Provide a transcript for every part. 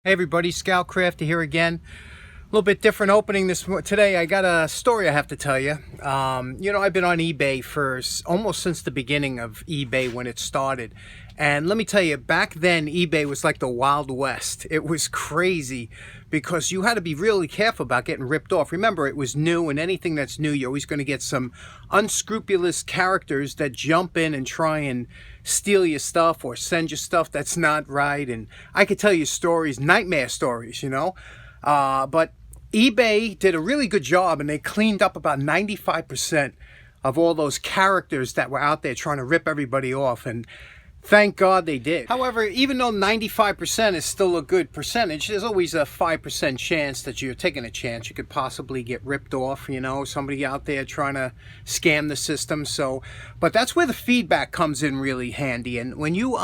Hey everybody, Scout Crafter here again. A little bit different opening today. I got a story I have to tell you. I've been on eBay for almost since the beginning of eBay when it started. And let me tell you, back then eBay was like the Wild West. It was crazy because you had to be really careful about getting ripped off. Remember, it was new, and anything that's new, you're always going to get some unscrupulous characters that jump in and try and steal your stuff or send you stuff that's not right. And I could tell you stories, nightmare stories, but eBay did a really good job, and they cleaned up about 95% of all those characters that were out there trying to rip everybody off, and thank God they did. However, even though 95% is still a good percentage, there's always a 5% chance that you're taking a chance. You could possibly get ripped off, somebody out there trying to scam the system. But that's where the feedback comes in really handy. And when you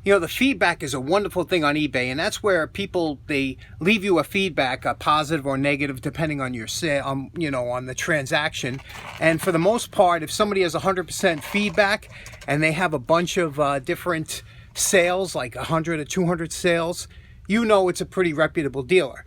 the feedback is a wonderful thing on eBay, and that's where people, they leave you a feedback, a positive or negative, depending on your on the transaction. And for the most part, if somebody has 100% feedback and they have a bunch of different sales, like 100 or 200 sales, it's a pretty reputable dealer.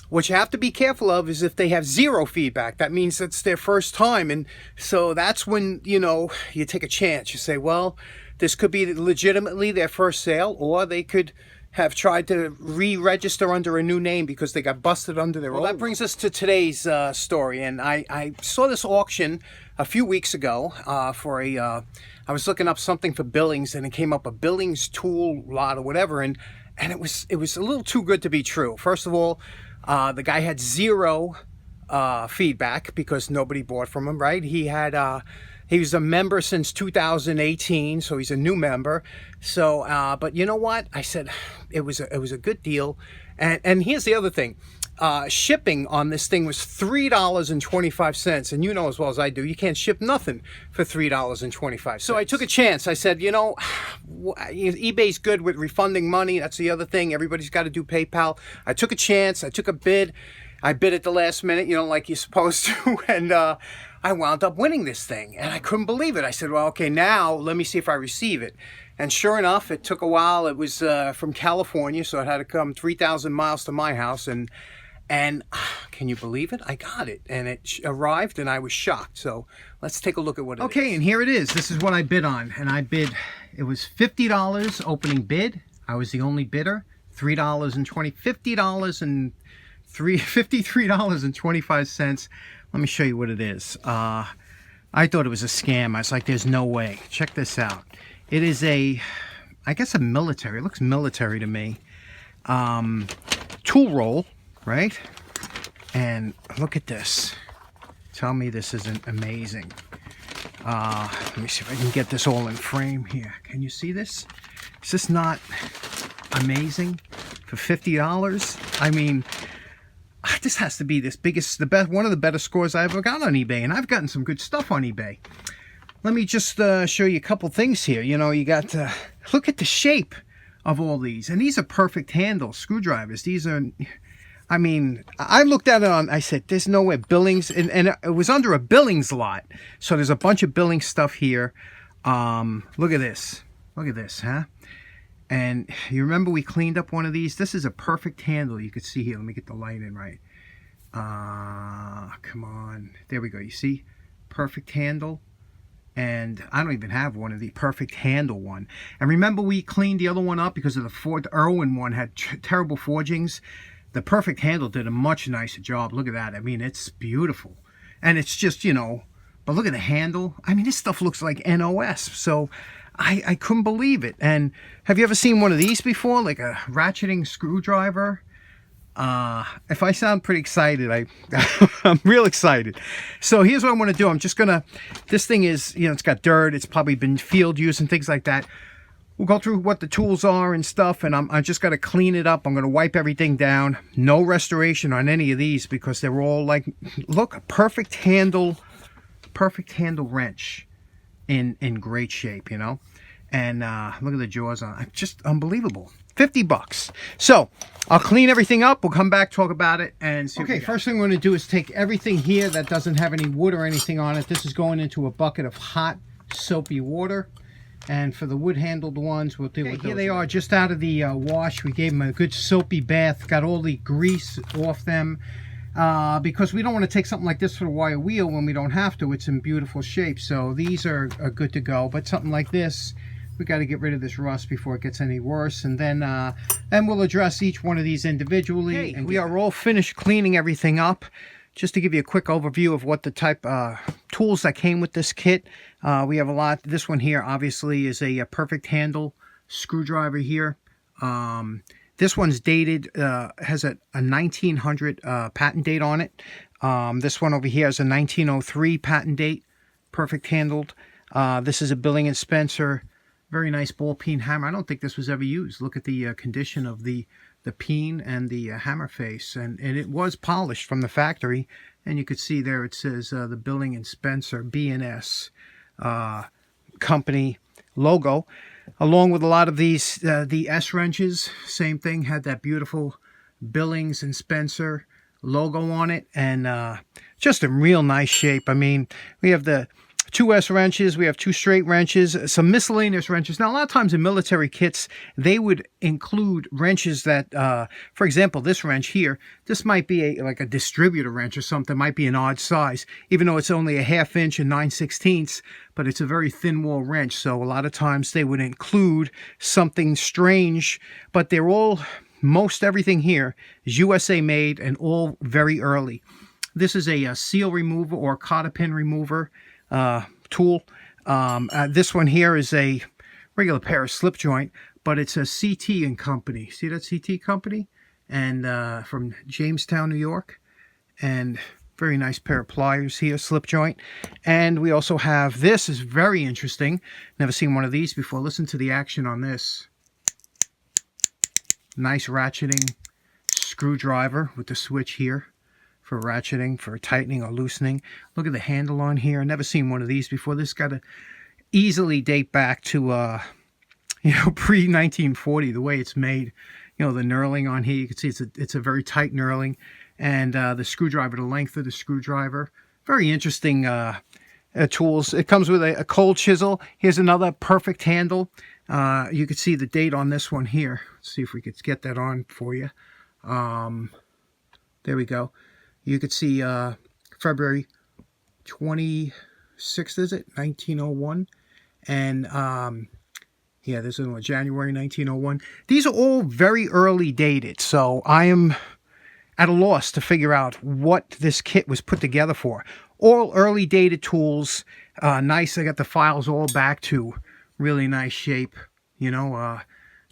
What you have to be careful of is if they have zero feedback. That means it's their first time, and so that's when you take a chance. You say, well, this could be legitimately their first sale, or they could have tried to re-register under a new name because they got busted under their old. Well, that brings us to today's story, and I saw this auction a few weeks ago I was looking up something for Billings, and it came up a Billings tool lot or whatever, and it was a little too good to be true. First of all, the guy had zero feedback because nobody bought from him, right? He was a member since 2018, so he's a new member. So, but you know what? I said it was a good deal. And here's the other thing. Shipping on this thing was $3.25, and as well as I do, you can't ship nothing for $3.25. So I took a chance. I said, eBay's good with refunding money. That's the other thing. Everybody's got to do PayPal. I took a chance. I took a bid. I bid at the last minute, like you're supposed to, and I wound up winning this thing, and I couldn't believe it. I said, well, okay, now let me see if I receive it. And sure enough, it took a while. It was from California, so it had to come 3,000 miles to my house, and can you believe it? I got it, and it arrived, and I was shocked. So let's take a look at what it is. Okay, and here it is. This is what I bid on, and it was $50 opening bid. I was the only bidder. $53.25. Let me show you what it is. I thought it was a scam. I was like, there's no way. Check this out. It is I guess a military. It looks military to me. Tool roll, right? And look at this. Tell me this isn't amazing. Let me see if I can get this all in frame here. Can you see this? Is this not amazing for $50? I mean, this has to be the best, one of the better scores I ever got on eBay, and I've gotten some good stuff on eBay. Let me just show you a couple things here. You got to look at the shape of all these, and these are perfect handle screwdrivers. These are, I mean, I looked at it I said, there's no way Billings, and it was under a Billings lot, so there's a bunch of Billings stuff here. Look at this, huh? And you remember we cleaned up one of these? This is a perfect handle. You could see here. Let me get the light in right. Come on. There we go. You see? Perfect handle. And I don't even have one of the perfect handle one. And remember we cleaned the other one up because of the Irwin one had terrible forgings. The perfect handle did a much nicer job. Look at that. I mean, it's beautiful. And it's just, but look at the handle. I mean, this stuff looks like NOS. So I couldn't believe it. And have you ever seen one of these before? Like a ratcheting screwdriver? If I sound pretty excited, I'm real excited. So here's what I want to do. I'm just going to, this thing is, it's got dirt. It's probably been field use and things like that. We'll go through what the tools are and stuff, and I just got to clean it up. I'm going to wipe everything down. No restoration on any of these because they're all like, look, a perfect handle wrench. In great shape, and look at the jaws on it. Just unbelievable. $50. So I'll clean everything up. We'll come back, talk about it, and see. Okay, first thing we're going to do is take everything here that doesn't have any wood or anything on it. This is going into a bucket of hot soapy water, And for the wood-handled ones, we'll deal with those. Here they are, just out of the wash. We gave them a good soapy bath, got all the grease off them. Because we don't want to take something like this for the wire wheel when we don't have to. It's in beautiful shape, so these are good to go. But something like this, we got to get rid of this rust before it gets any worse, and then we'll address each one of these individually. Okay, and we are all finished cleaning everything up. Just to give you a quick overview of what the type tools that came with this kit, we have a lot. This one here obviously is a perfect handle screwdriver here. This one's dated, has a 1900 patent date on it. This one over here has a 1903 patent date, perfect handled. This is a Billing & Spencer, very nice ball peen hammer. I don't think this was ever used. Look at the condition of the peen and the hammer face. And it was polished from the factory. And you could see there it says the Billing & Spencer B&S company logo. Along with a lot of these, the S wrenches, same thing, had that beautiful Billings and Spencer logo on it, and just in real nice shape. I mean, we have the 2 S wrenches, we have 2 straight wrenches, some miscellaneous wrenches. Now, a lot of times in military kits, they would include wrenches that, for example, this wrench here, this might be like a distributor wrench or something, might be an odd size, even though it's only a 1/2 inch and 9/16, but it's a very thin wall wrench. So a lot of times they would include something strange, but they're all, most everything here is USA made and all very early. This is a seal remover or cotter pin remover tool. This one here is a regular pair of slip joint, but it's a CT and Company. See that CT Company? And from Jamestown, New York. And very nice pair of pliers here, slip joint. And we also have, this is very interesting. Never seen one of these before. Listen to the action on this. Nice ratcheting screwdriver with the switch here for ratcheting, for tightening or loosening. Look at the handle on here. I've never seen one of these before. This got to easily date back to, pre-1940, the way it's made. The knurling on here, you can see it's a very tight knurling. And the screwdriver, the length of the screwdriver. Very interesting tools. It comes with a cold chisel. Here's another perfect handle. You can see the date on this one here. Let's see if we could get that on for you. There we go. You could see February 26th, is it? 1901. And yeah, this is January 1901. These are all very early dated, so I am at a loss to figure out what this kit was put together for. All early dated tools, nice. I got the files all back to really nice shape,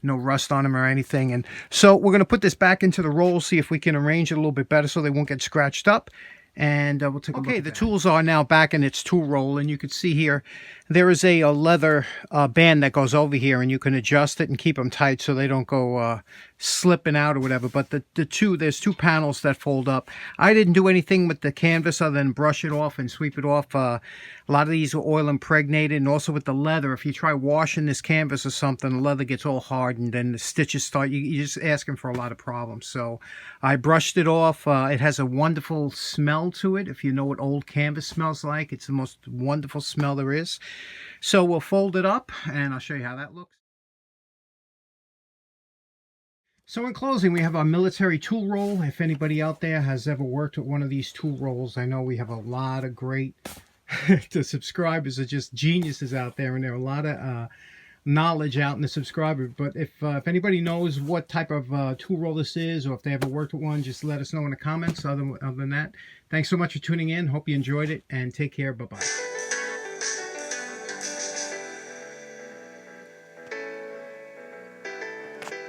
no rust on them or anything. And so we're going to put this back into the roll, see if we can arrange it a little bit better so they won't get scratched up. And we'll take a look at that. Okay, the tools are now back in its tool roll, and you can see here there is a leather band that goes over here, and you can adjust it and keep them tight so they don't go slipping out or whatever. But there's 2 panels that fold up. I didn't do anything with the canvas other than brush it off and sweep it off. A lot of these are oil impregnated, and also with the leather, if you try washing this canvas or something, the leather gets all hardened and the stitches start, you're just asking for a lot of problems. So I brushed it off. It has a wonderful smell to it. If you know what old canvas smells like, it's the most wonderful smell there is. So we'll fold it up and I'll show you how that looks. So in closing, we have our military tool roll. If anybody out there has ever worked with one of these tool rolls, I know we have a lot of great the subscribers are just geniuses out there, and there are a lot of knowledge out in the subscriber. But if anybody knows what type of tool roll this is, or if they ever worked with one, just let us know in the comments. Other than that, thanks so much for tuning in. Hope you enjoyed it, and take care. Bye-bye.